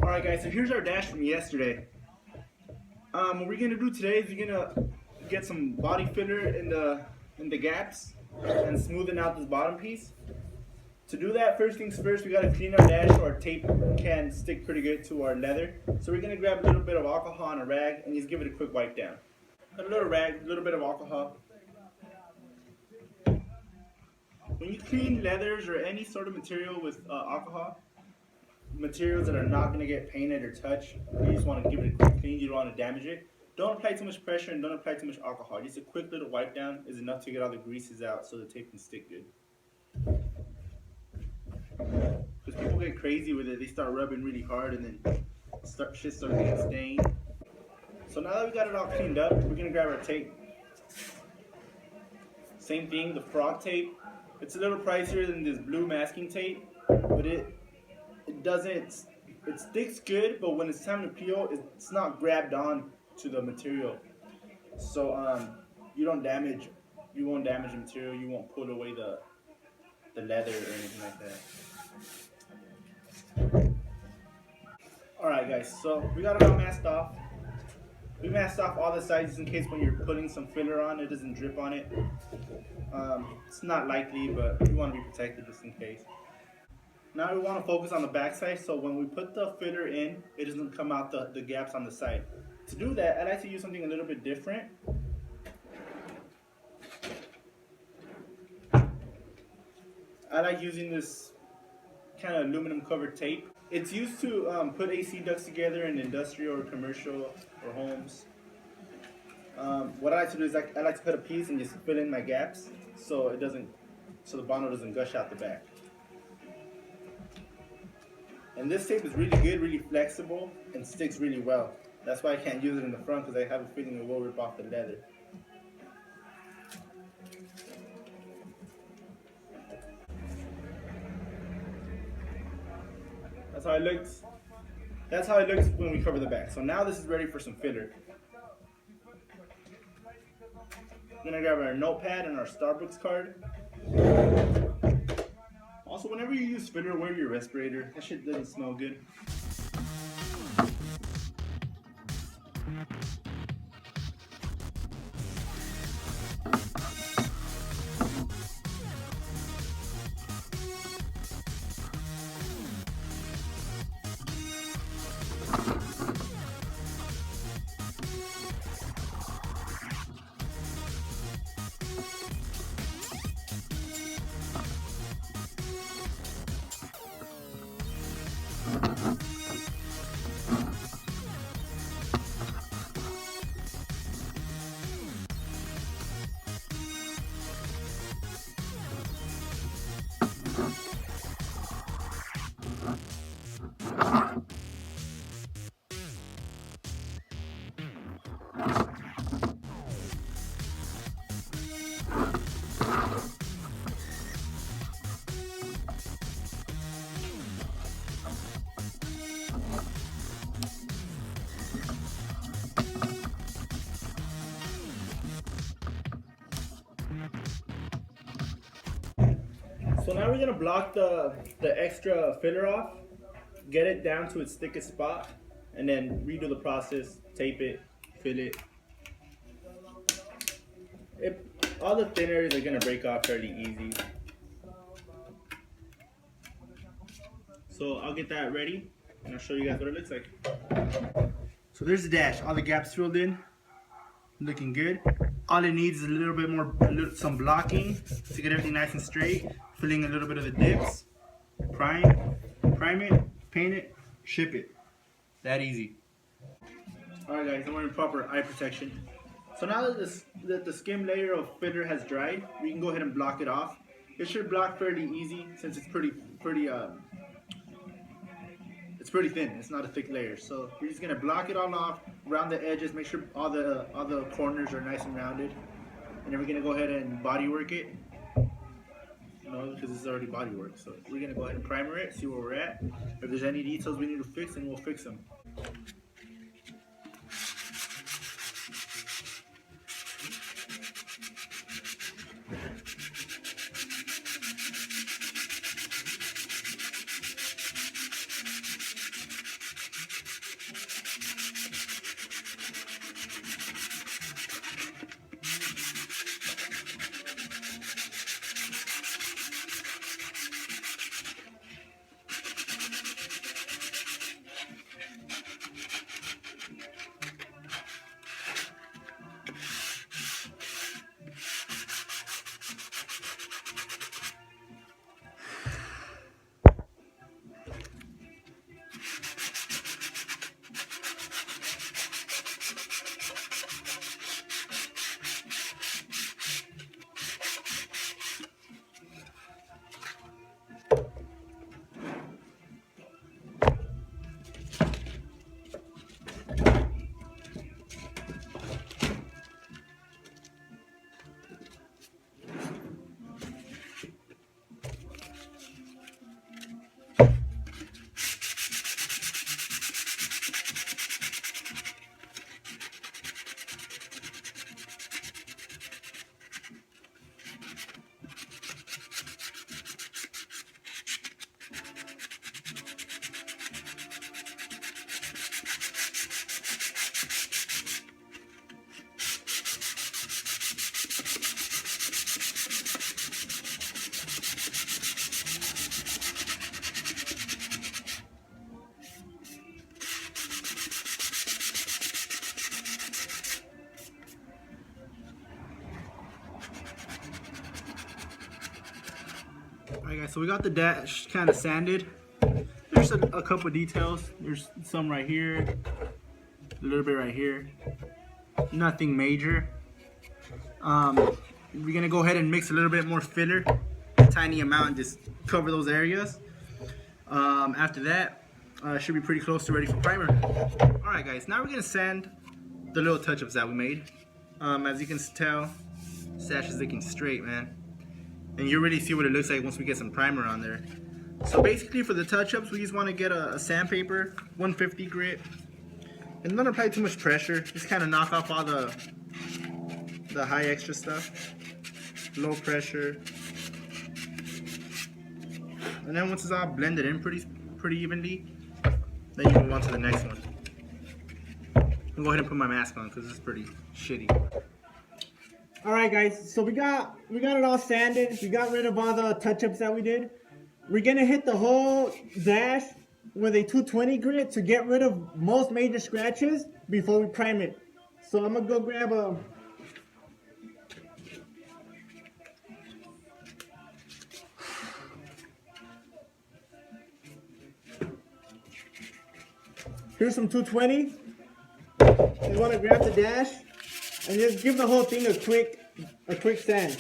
Alright guys, so here's our dash from yesterday. What we're gonna do today is we're gonna get some body filler in the gaps and smoothen out this bottom piece. To do that, first things first, we gotta clean our dash so our tape can stick pretty good to our leather. So we're gonna grab a little bit of alcohol on a rag and just give it a quick wipe down. A little rag, a little bit of alcohol. When you clean leathers or any sort of material with alcohol, materials that are not going to get painted or touched, you just want to give it a quick clean. You don't want to damage it. Don't apply too much pressure and don't apply too much alcohol. Just a quick little wipe down is enough to get all the greases out so the tape can stick good. Because people get crazy with it, they start rubbing really hard and then shit starts getting stained. So now that we got it all cleaned up, we're going to grab our tape. Same thing, the frog tape. It's a little pricier than this blue masking tape, but it sticks good, but when it's time to peel, it's not grabbed on to the material. So you won't damage the material, you won't pull away the leather or anything like that. Alright guys, so we got it all masked off. We masked off all the sides in case when you're putting some filler on, it doesn't drip on it. It's not likely, but you want to be protected just in case. Now we want to focus on the back side, so when we put the filler in, it doesn't come out the gaps on the side. To do that, I like to use something a little bit different. I like using this kind of aluminum covered tape. It's used to put AC ducts together in industrial or commercial or homes. What I like to do is I like to cut a piece and just fill in my gaps so the bottle doesn't gush out the back. And this tape is really good, really flexible, and sticks really well. That's why I can't use it in the front, because I have a feeling it will rip off the leather. That's how it looks. That's how it looks when we cover the back. So now this is ready for some filler. We're gonna grab our notepad and our Starbucks card. Also, whenever you use filler, wear your respirator. That shit doesn't smell good. So now we're gonna block the extra filler off, get it down to its thickest spot, and then redo the process, tape it, fill it. All the thin areas are gonna break off fairly easy. So I'll get that ready and I'll show you guys what it looks like. So there's the dash, all the gaps filled in, looking good. All it needs is a little bit more, some blocking to get everything nice and straight. Filling a little bit of the dips, prime it, paint it, ship it. That easy. Alright guys, I'm wearing proper eye protection. So now that the skim layer of filler has dried, we can go ahead and block it off. It should block fairly easy since it's pretty thin. It's not a thick layer. So we're just gonna block it all off around the edges, make sure all the corners are nice and rounded. And then we're gonna go ahead and body work it. No, because this is already body work. So we're gonna go ahead and primer it, see where we're at. If there's any details we need to fix, then we'll fix them. Alright, so we got the dash kind of sanded. There's a couple details. There's some right here, a little bit right here. Nothing major. We're gonna go ahead and mix a little bit more filler, a tiny amount, and just cover those areas. After that, should be pretty close to ready for primer. Alright guys, now we're gonna sand the little touch-ups that we made. As you can tell, sash is looking straight, man. And you already see what it looks like once we get some primer on there. So basically for the touch-ups, we just want to get a sandpaper, 150 grit. And not apply too much pressure, just kind of knock off all the high extra stuff. Low pressure. And then once it's all blended in pretty evenly, then you move on to the next one. I'll go ahead and put my mask on because it's pretty shitty. Alright guys, so we got it all sanded. We got rid of all the touch-ups that we did. We're gonna hit the whole dash with a 220 grit to get rid of most major scratches before we prime it. So I'm gonna go grab a here's some 220. You want to grab the dash and just give the whole thing a quick sand.